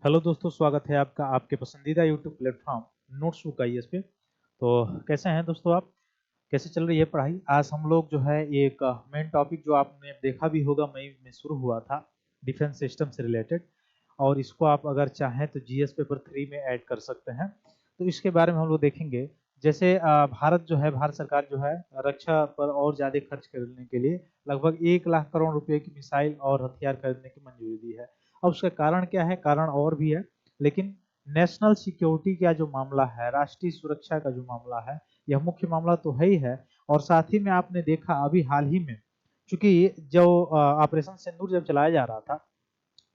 Hello दोस्तों, स्वागत है आपका आपके पसंदीदा YouTube platform notes book IAS पे। तो कैसे हैं दोस्तों आप? कैसे चल रही है पढ़ाई? आज हम लोग जो है एक मेन टॉपिक जो आपने देखा भी होगा मई में शुरू हुआ था, डिफेंस सिस्टम से रिलेटेड। और इसको आप अगर चाहें तो जीएस पेपर 3 में ऐड कर सकते हैं। तो इसके बारे में हम लोग देखेंगे। जैसे भारत जो है, भारत सरकार जो है रक्षा पर और ज़्यादा खर्च करने के लिए लगभग 1 लाख करोड़ रुपए की मिसाइल और हथियार खरीदने की मंजूरी दी है। अब उसका कारण क्या है? कारण और भी है, लेकिन नेशनल सिक्योरिटी का जो मामला है, राष्ट्रीय सुरक्षा का जो मामला है, यह मुख्य मामला तो है ही है। और साथ ही में आपने देखा अभी हाल ही में, चूंकि जो ऑपरेशन सिंदूर जब चलाया जा रहा था,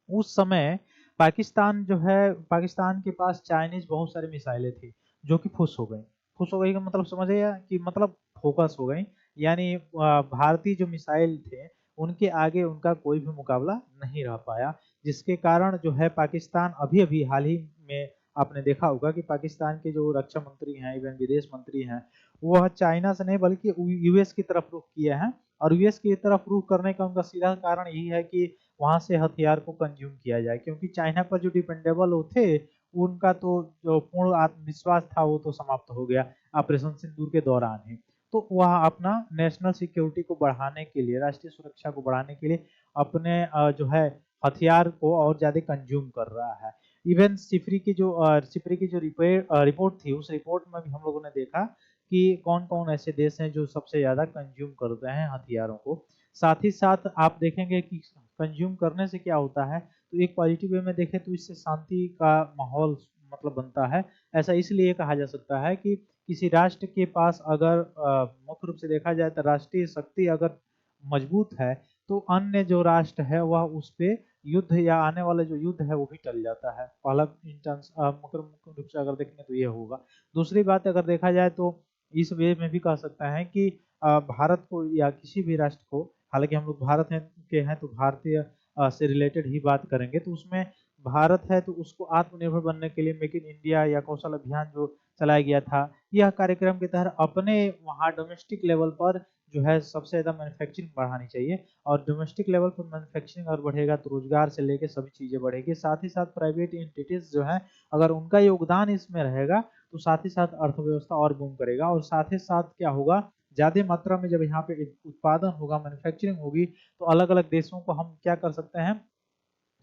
उस समय पाकिस्तान जो है, पाकिस्तान के पास चाइनीज बहुत सारी मिसाइलें थी जो कि फुस हो गई। फुस हो गई का मतलब समझे कि मतलब फोकस हो गई। यानी भारतीय जो मिसाइल थे उनके आगे उनका कोई भी मुकाबला नहीं रह पाया, जिसके कारण जो है पाकिस्तान अभी अभी हाल ही में आपने देखा होगा कि पाकिस्तान के जो रक्षा मंत्री हैं, इवन विदेश मंत्री हैं, वह चाइना से नहीं बल्कि यूएस की तरफ रुख किए हैं। और यूएस की तरफ रुख करने का उनका सीधा कारण यही है कि वहां से हथियार को कंज्यूम किया जाए, क्योंकि चाइना पर जो डिपेंडेबल वो थे, उनका तो जो पूर्ण आत्मविश्वास था वो तो समाप्त हो गया ऑपरेशन सिंदूर के दौरान ही। तो वह अपना नेशनल सिक्योरिटी को बढ़ाने के लिए, राष्ट्रीय सुरक्षा को बढ़ाने के लिए अपने जो है हथियार को और ज्यादा कंज्यूम कर रहा है। इवन सिफरी की जो रिपोर्ट थी, उस रिपोर्ट में भी हम लोगों ने देखा कि कौन कौन ऐसे देश हैं जो सबसे ज्यादा कंज्यूम करते हैं हथियारों को। साथ ही साथ आप देखेंगे कि कंज्यूम करने से क्या होता है, तो एक पॉजिटिव वे में देखें तो इससे शांति का माहौल मतलब बनता है। ऐसा इसलिए कहा जा सकता है कि किसी राष्ट्र के पास अगर मुख्य रूप से देखा जाए तो राष्ट्रीय शक्ति अगर मजबूत है, तो अन्य जो राष्ट्र है वह उस पे युद्ध या आने वाला जो युद्ध है वो भी टल जाता है। पहला इंस्टेंस मुख्य रूप से अगर देखेंगे तो ये होगा। दूसरी बात अगर देखा जाए तो इस वे में भी कह सकते हैं कि भारत को या किसी भी राष्ट्र को, हालांकि हम लोग भारत के हैं तो भारतीय से रिलेटेड ही बात करेंगे, तो उसमें भारत है तो उसको आत्मनिर्भर बनने के लिए मेक इन इंडिया या कौशल अभियान जो चलाया गया था, यह कार्यक्रम के तहत अपने वहाँ डोमेस्टिक लेवल पर जो है सबसे ज्यादा मैन्युफैक्चरिंग बढ़ानी चाहिए। और डोमेस्टिक लेवल पर मैन्युफैक्चरिंग अगर बढ़ेगा तो रोजगार से लेकर सभी चीजें बढ़ेगी। साथ ही साथ प्राइवेट एंटिटीज जो है, अगर उनका योगदान इसमें रहेगा तो साथ ही साथ अर्थव्यवस्था और बूम करेगा। और साथ ही साथ क्या होगा, ज्यादा मात्रा में जब यहाँ पे उत्पादन होगा, मैन्युफैक्चरिंग होगी, तो अलग अलग देशों को हम क्या कर सकते हैं,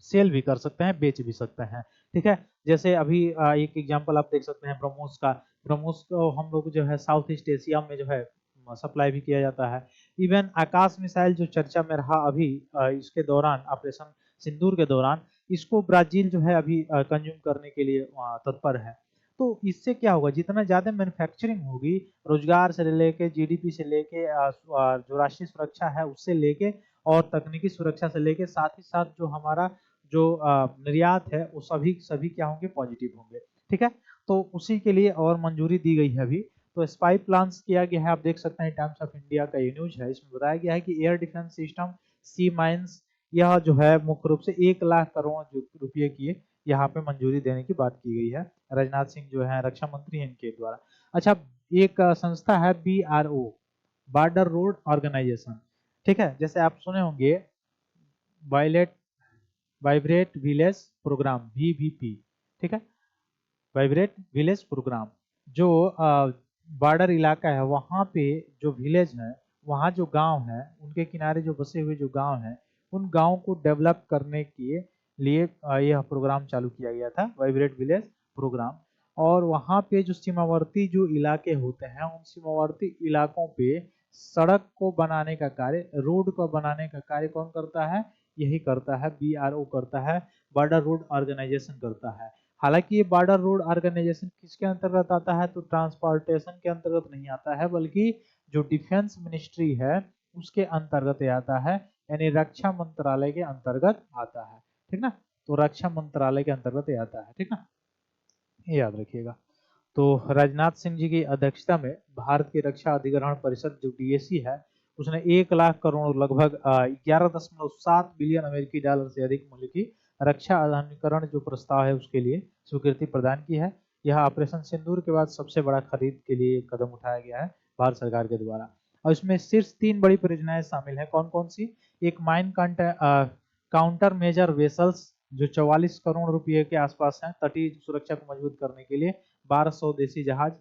सेल भी कर सकते हैं, बेच भी सकते हैं। ठीक है। जैसे अभी एक एग्जांपल आप देख सकते हैं ब्रह्मोस का। ब्रह्मोस को हम लोग जो है साउथ ईस्ट एशिया में जो है सप्लाई भी किया जाता है। इवन आकाश मिसाइल जो चर्चा में रहा अभी इसके दौरान, ऑपरेशन सिंदूर के दौरान, इसको ब्राजील जो है अभी कंज्यूम करने के लिए तत्पर है। तो इससे क्या होगा, जितना ज्यादा मैन्युफैक्चरिंग होगी, रोजगार से लेके जीडीपी से लेके जो राष्ट्रीय सुरक्षा है उससे लेके और तकनीकी सुरक्षा से लेके साथ ही साथ जो हमारा जो निर्यात है वो सभी सभी क्या होंगे, पॉजिटिव होंगे। ठीक है। तो उसी के लिए और मंजूरी दी गई है अभी। तो स्पाई प्लान्स किया गया है, आप देख सकते हैं टाइम्स ऑफ इंडिया का ये न्यूज है, इसमें बताया गया है कि एयर डिफेंस सिस्टम, सी माइंस, यह जो है मुख्य रूप से 1 लाख करोड़ रुपये की यहाँ पे मंजूरी देने की बात की गई है। राजनाथ सिंह जो है रक्षा मंत्री हैं इनके द्वारा। अच्छा, एक संस्था है BRO, बॉर्डर रोड ऑर्गेनाइजेशन। ठीक है। जैसे आप सुने होंगे violet vibrate village programme, VVP। ठीक है। वाइब्रेट विलेज प्रोग्राम, जो बॉर्डर इलाका है वहाँ पे जो विलेज है, वहाँ जो गांव है, उनके किनारे जो बसे हुए जो गांव हैं, उन गांव को डेवलप करने के लिए यह प्रोग्राम चालू किया गया था, वाइब्रेट विलेज प्रोग्राम। और वहाँ पे जो सीमावर्ती जो इलाके होते हैं, उन सीमावर्ती इलाकों पे सड़क को बनाने का कार्य, रोड को बनाने का कार्य कौन करता है? यही करता है, BRO करता है, बॉर्डर रोड ऑर्गेनाइजेशन करता है। हालांकि ये बॉर्डर रोड ऑर्गेनाइजेशन किसके अंतर्गत आता है? तो ट्रांसपोर्टेशन के अंतर्गत नहीं आता है, बल्कि जो डिफेंस मिनिस्ट्री है उसके अंतर्गत आता है, यानी रक्षा मंत्रालय के अंतर्गत आता है। ठीक ना। तो रक्षा मंत्रालय के अंतर्गत आता है। ठीक ना, ये याद रखिएगा। तो राजनाथ सिंह जी की अध्यक्षता में भारत की रक्षा अधिग्रहण परिषद जो DAC है, उसने 1 लाख करोड़ लगभग 11.7 बिलियन अमेरिकी डॉलर से अधिक मूल्य की रक्षा आधुनिकीकरण जो प्रस्ताव है उसके लिए स्वीकृति प्रदान की है। यह ऑपरेशन सिंदूर के बाद सबसे बड़ा खरीद के लिए कदम उठाया गया है भारत सरकार के द्वारा। और इसमें शीर्ष 3 बड़ी परियोजनाएं शामिल है। कौन कौन सी? एक माइन काउंटर मेजर वेसल्स जो 44 करोड़ रुपए के आसपास है तटीय सुरक्षा को मजबूत करने के लिए 1200 देसी जहाज।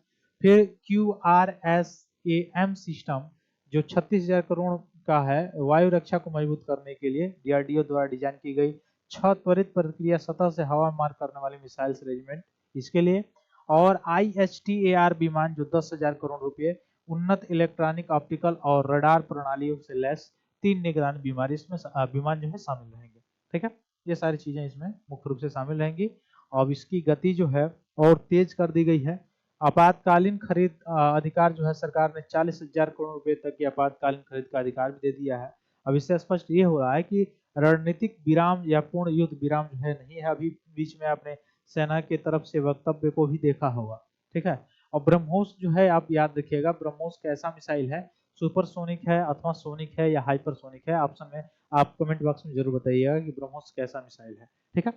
फिर QRSAM सिस्टम जो 36,000 करोड़ का है वायु रक्षा को मजबूत करने के लिए DRDO द्वारा डिजाइन की गई 6 त्वरित प्रतिक्रिया सतह से हवा मार करने वाली मिसाइल रेजिमेंट इसके लिए। और IHTAR विमान जो 10,000 करोड़ रुपए उन्नत इलेक्ट्रॉनिक ऑप्टिकल और रडार प्रणालियों से लैस 3 निगरानी बीमारी इसमें विमान जो है शामिल रहेंगे। ठीक है, ये सारी चीजें इसमें मुख्य रूप से शामिल रहेंगी। और इसकी गति जो है और तेज कर दी गई है। आपातकालीन खरीद अधिकार जो है सरकार ने 40,000 करोड़ रुपए तक की आपातकालीन खरीद का अधिकार भी दे दिया है। अब इससे स्पष्ट ये हो रहा है कि रणनीतिक विराम या पूर्ण युद्ध विराम जो है नहीं है। अभी बीच में आपने सेना की तरफ से वक्तव्य को भी देखा होगा। ठीक है, और ब्रह्मोस जो है आप याद रखिएगा, ब्रह्मोस कैसा मिसाइल है, सुपरसोनिक है अथवा सोनिक है या हाइपरसोनिक है। ऑप्शन में आप कमेंट बॉक्स में जरूर बताइएगा कि ब्रह्मोस कैसा मिसाइल है। ठीक है,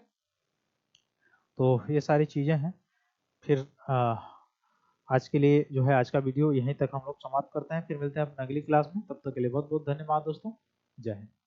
तो ये सारी चीजें हैं। फिर आज के लिए जो है आज का वीडियो यहीं तक हम लोग समाप्त करते हैं। फिर मिलते हैं अपनी अगली क्लास में, तब तक के लिए बहुत बहुत धन्यवाद दोस्तों। जय हिंद।